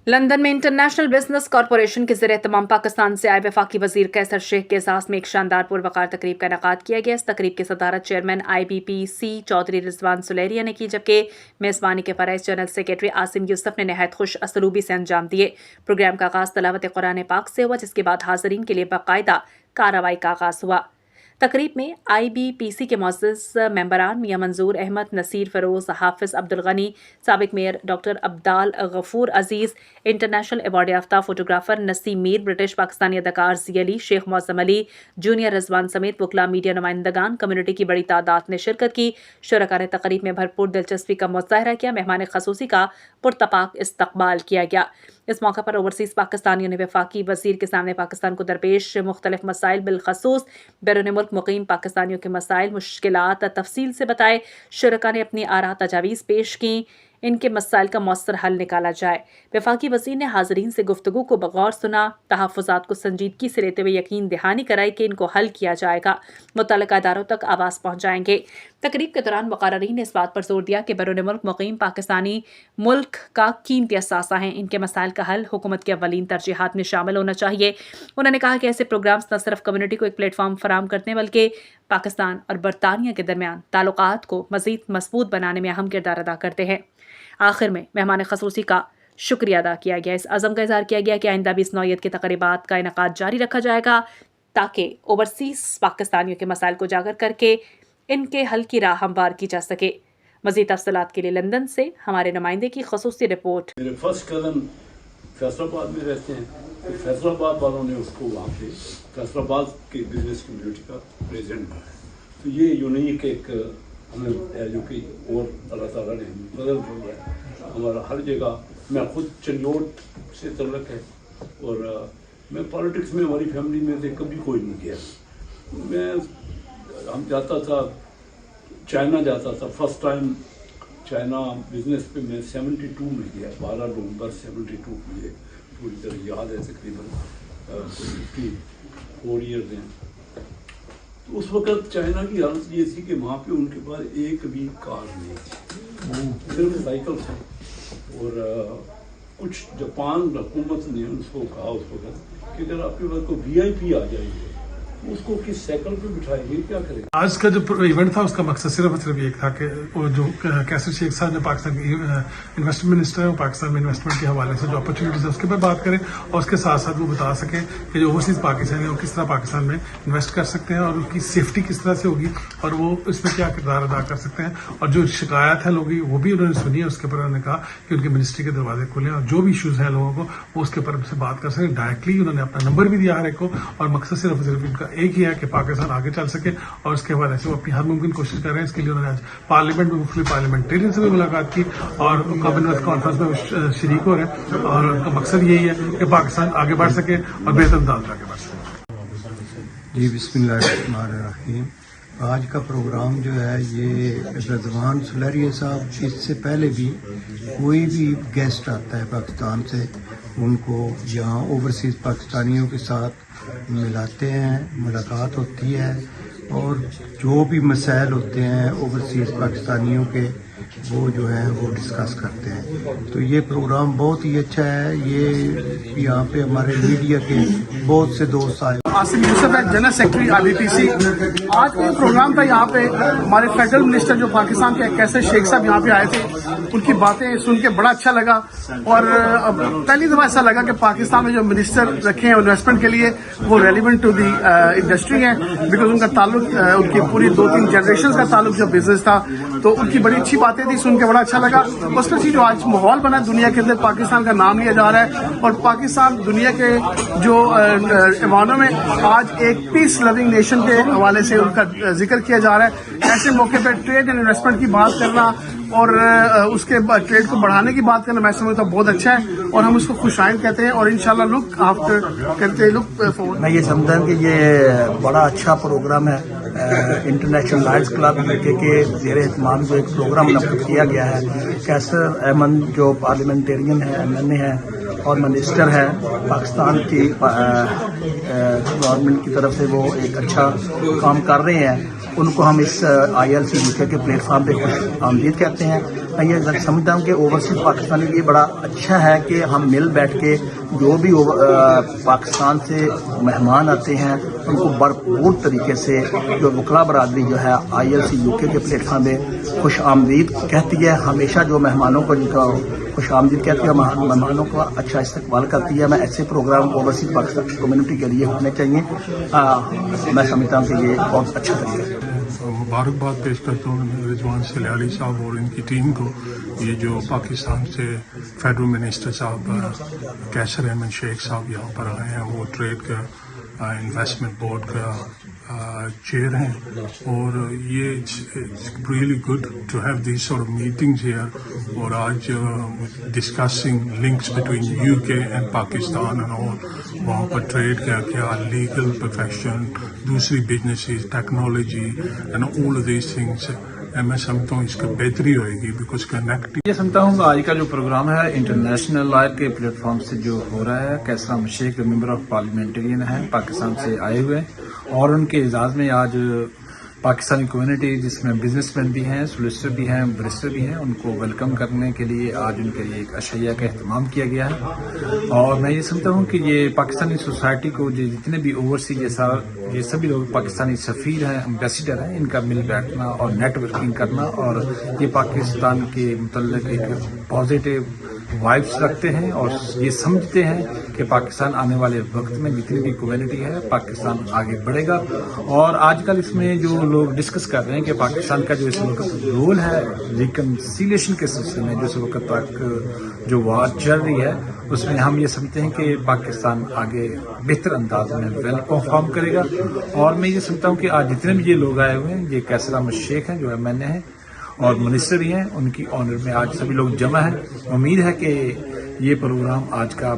London में international business corporation के ज़रिए तमाम पाकिस्तान से आए वफाकी वज़ीर कैसर शेख के एजाज़ में एक शानदार पुरवकार तकरीब का इनेकाद किया गया। इस तकरीब की सदारत चेयरमैन IBPC चौधरी रिजवान सुलेरिया ने की, जबकि मेज़बानी के फ़राइज़ जनरल सेक्रेटरी आसिम यूसुफ ने नहायत खुश असलूबी से अंजाम दिए। प्रोग्राम का आगाज़ तलावत कुरान पाक से हुआ, जिसके बाद हाज़रीन के लिए बाकायदा कार्रवाई का आगाज़ हुआ। तकरीब में IBPC के मुअज़्ज़ज़ मेंबरान मियां मंजूर अहमद, नसीर फ़रोज़, हाफिज़ अब्दुल गनी, साबिक़ mayor doctor Abdal Ghafoor Aziz, international award याफ्ता फोटोग्राफर नसीम मीर, ब्रिटिश पाकिस्तानी अदाकार ज़ी अली, शेख मौसम अली, जूनियर रिजवान समेत वकला, मीडिया नुमाइंदगान, कम्युनिटी की बड़ी तादाद ने शिरकत की। शुरका ने तकरीब में भरपूर दिलचस्पी का मुज़ाहरा किया। मेहमान ख़सूसी का पुरतपाक इस्तकबाल किया गया। इस मौके पर ओवरसीज़ पाकिस्तानियों ने वफाकी वज़ीर के सामने पाकिस्तान को दरपेश मुख्तलिफ मसाइल, बिलखसूस बैरून मुल्क मुक़ीम पाकिस्तानियों के मसाइल, मुश्किलात तफसील से बताए। शुरका ने अपनी आरा तजावीज़ पेश की, इनके मसाइल का मौसर हल निकाला जाए। वफाकी वज़ीर ने हाज़रीन से गुफ्तगू को बगौर सुना, तहफ़्फ़ुज़ात को संजीदगी से लेते हुए यकीन दहानी कराई कि इनको हल किया जाएगा, मुतल्लिक़ा इदारों तक आवाज़ पहुँचाएंगे। तकरीब के दौरान मुक़र्ररीन ने इस बात पर जोर दिया कि बैरून मुल्क मुक़ीम पाकिस्तानी मुल्क का कीमती असासा हैं, इनके मसाइल का हल हुकूमत की अव्वलीन तरजीहात में शामिल होना चाहिए। उन्होंने कहा कि ऐसे प्रोग्राम्स न सिर्फ कम्युनिटी को एक प्लेटफॉर्म फराहम करते हैं, बल्कि पाकिस्तान और बरतानिया के दरमियान ताल्लुकात को मज़ीद मजबूत बनाने में अहम किरदार अदा करते हैं। आखिर में मेहमान ख़सूसी का शुक्रिया अदा किया गया। इस अज़म का इज़हार किया गया कि आइंदा भी इस नौइयत की तक़रीबात का इनेकाद जारी रखा जाएगा, ताकि ओवरसीज़ पाकिस्तानियों के मसाइल को उजागर करके इनके हल की राह हमवार की जा सके। मज़ीद तफ़सीलात के लिए लंदन से हमारे नुमाइंदे की ख़ुसूसी रिपोर्ट। मेरे फर्स्ट कज़न फैसलाबाद में रहते हैं, तो फैसलाबाद वालों ने उसको वहाँ पे फैसलाबाद के बिजनेस कम्युनिटी का प्रेसिडेंट बनाया। तो ये यूनिक एक हमें है जो कि और अल्लाह ताला ने बदल दिया है हमारा हर जगह। मैं खुद चंडोट से तल्लक है और मैं पॉलिटिक्स में हमारी फैमिली में से कभी कोई नहीं गया। हम जाता था, चाइना जाता था, फर्स्ट टाइम चाइना बिजनेस पे मैं 72 में गया, 12 नवंबर 72 मुझे पूरी तरह याद है, तकरीबन 54 ईयर्स हैं। तो उस वक़्त चाइना की हालत ये थी कि वहाँ पे उनके पास एक भी कार नहीं थी, सिर्फ साइकिल थे। और कुछ जापान हुकूमत ने उसको कहा उस वक़्त कि अगर आपके पास कोई VIP आ जाएंगे उसको किस साइकिल पे बिठाएंगे, क्या करेंगे। आज का जो इवेंट था उसका मकसद सिर्फ एक था कि वो जो कैसर शेख साहब ने पाकिस्तान के इन्वेस्टमेंट मिनिस्टर है, वो पाकिस्तान में इन्वेस्टमेंट के हवाले से जो अपॉर्चुनिटीज है उसके पर बात करें, और उसके साथ साथ वो बता सकें कि जो ओवरसीज पाकिस्तान है वो किस तरह पाकिस्तान में इन्वेस्ट कर सकते हैं और उसकी सेफ्टी किस तरह से होगी और वो इसमें क्या किरदार अदा कर सकते हैं। और जो शिकायत है लोगों की वो भी उन्होंने सुनी है। उसके ऊपर उन्होंने कहा कि उनकी मिनिस्ट्री के दरवाजे खुले और जो भी इशूज़ हैं लोगों को वो उसके ऊपर उनसे बात कर सकें डायरेक्टली। उन्होंने अपना नंबर भी दिया हर एक को, और मकसद सिर्फ इनका एक ही है कि पाकिस्तान आगे चल सके, और उसके बाद ऐसे वो अपनी हर मुमकिन कोशिश कर रहे हैं। इसके लिए उन्होंने आज पार्लियामेंट में मुख्तलिफ पार्लियामेंटेरियन से भी मुलाकात की और कॉमनवेल्थ कॉन्फ्रेंस में शरीक हो रहे हैं, और उनका मकसद यही है कि पाकिस्तान आगे बढ़ सके और बेहतर अंदाज में आगे बढ़ सके। जी बिस्मिल्लाहिर्रहमानिर्रहीम। आज का प्रोग्राम जो है ये रिजवान सुलेरिया साहब, इससे पहले भी कोई भी गेस्ट आता है पाकिस्तान से उनको यहाँ ओवरसीज़ पाकिस्तानियों के साथ मिलाते हैं, मुलाकात होती है, और जो भी मसाइल होते हैं ओवरसीज़ पाकिस्तानियों के वो जो है वो डिस्कस करते हैं। तो ये प्रोग्राम बहुत ही अच्छा है। ये यहाँ पे हमारे मीडिया के बहुत से दोस्त आए। आसिम यूसुफ है, जनरल सेक्रेटरी IBPC। आज का प्रोग्राम था, यहाँ पे हमारे फेडरल मिनिस्टर जो पाकिस्तान के कैसर शेख साहब यहाँ पे आए थे, उनकी बातें सुन के बड़ा अच्छा लगा। और पहली दफा ऐसा लगा कि पाकिस्तान में जो मिनिस्टर रखे हैं इन्वेस्टमेंट के लिए वो रेलिवेंट टू दी इंडस्ट्री है, बिकॉज उनका ताल्लुक उनकी पूरी 2-3 जनरेशन का ताल्लुक जो बिजनेस था, तो उनकी बड़ी अच्छी बातें थी, सुन के बड़ा अच्छा लगा। उसके जो आज माहौल बना दुनिया के अंदर पाकिस्तान का नाम लिया जा रहा है, और पाकिस्तान दुनिया के जो ऐवानों में आज एक पीस लविंग नेशन के हवाले से उनका जिक्र किया जा रहा है। ऐसे मौके पर ट्रेड एंड इन्वेस्टमेंट की बात करना और उसके बाद ट्रेड को बढ़ाने की बात करना मैं समझता हूँ बहुत अच्छा है, और हम उसको खुशाइन कहते हैं, और इंशाल्लाह लुक आफ्टर करते हैं, लुक फॉरवर्ड। मैं ये समझता हूँ कि ये बड़ा अच्छा प्रोग्राम है। इंटरनेशनल लायंस क्लब के ज़ेर एहतमाम जो एक प्रोग्राम मुनक़्क़िद किया गया है। कैसर अहमद जो पार्लियामेंटेरियन है, MNA है और मिनिस्टर है पाकिस्तान की गवर्नमेंट की तरफ से वो एक अच्छा काम कर रहे हैं, उनको हम इस ILC UK के प्लेटफॉर्म पे खुश आमदीद कहते हैं। मैं ये समझता हूँ कि ओवरसीज पाकिस्तानी ये बड़ा अच्छा है कि हम मिल बैठ के जो भी पाकिस्तान से मेहमान आते हैं उनको भरपूर तरीके से जो वकला बरादरी जो है ILC UK के प्लेटफॉर्म पे खुश आमदीद कहती है, हमेशा जो मेहमानों को जिनका खुश आमदीद कहती है, मेहमानों का अच्छा इस्तकबाल करती है। मैं ऐसे प्रोग्राम ओवरसीज पाकिस्तान कम्युनिटी के लिए होने चाहिए। मैं समझता हूँ कि ये बहुत अच्छा तरीका है। मुबारकबाद पेश करता हूँ रिजवान सलारी साहब और इनकी टीम को। ये जो पाकिस्तान से फेडरल मिनिस्टर साहब कैसर अहमद शेख साहब यहाँ पर आए हैं, वो ट्रेड का इन्वेस्टमेंट बोर्ड का चेयर हैं, और ये really good to have this sort of meetings here. और आज discussing links between UK and Pakistan and all, वहाँ पर ट्रेड क्या लीगल प्रोफेशन, दूसरी businesses, technology and all of these things. मैं समझता हूँ इसका बेहतरी होएगी बिकॉज कनेक्ट। ये समझता हूँ आज का जो प्रोग्राम है इंटरनेशनल लॉयर के प्लेटफॉर्म से जो हो रहा है, Kaiser Ahmed Sheikh member of parliamentarian है, पाकिस्तान से आए हुए, और उनके एजाज में आज पाकिस्तानी कम्युनिटी जिसमें बिजनेसमैन भी हैं, सोलिसिटर भी हैं, बैरिस्टर भी हैं, उनको वेलकम करने के लिए आज उनके लिए एक अशैया का अहतमाम किया गया है। और मैं ये समझता हूँ कि ये पाकिस्तानी सोसाइटी को जितने भी ओवरसीज ये सभी लोग पाकिस्तानी सफ़ीर हैं, एम्बेसडर हैं, इनका मिल बैठना और नेटवर्किंग करना, और ये पाकिस्तान के मुतल्लिक एक पॉजिटिव वाइब्स रखते हैं और ये समझते हैं कि पाकिस्तान आने वाले वक्त में जितनी भी कम्युनिटी है पाकिस्तान आगे बढ़ेगा। और आजकल इसमें जो लोग डिस्कस कर रहे हैं कि पाकिस्तान का जो इस वक्त रोल है रिकन्सिलिएशन के सिलसिले में, जिस वक्त तक जो वार चल रही है, उसमें हम ये समझते हैं कि पाकिस्तान आगे बेहतर अंदाज में वेल परफॉर्म करेगा। और मैं ये समझता हूँ कि आज जितने भी ये लोग आए हुए हैं, ये कैसर अहमद शेख हैं जो MNA हैं और मिनिस्टर भी हैं, उनकी ऑनर में आज सभी लोग जमा हैं। उम्मीद है कि ये प्रोग्राम आज का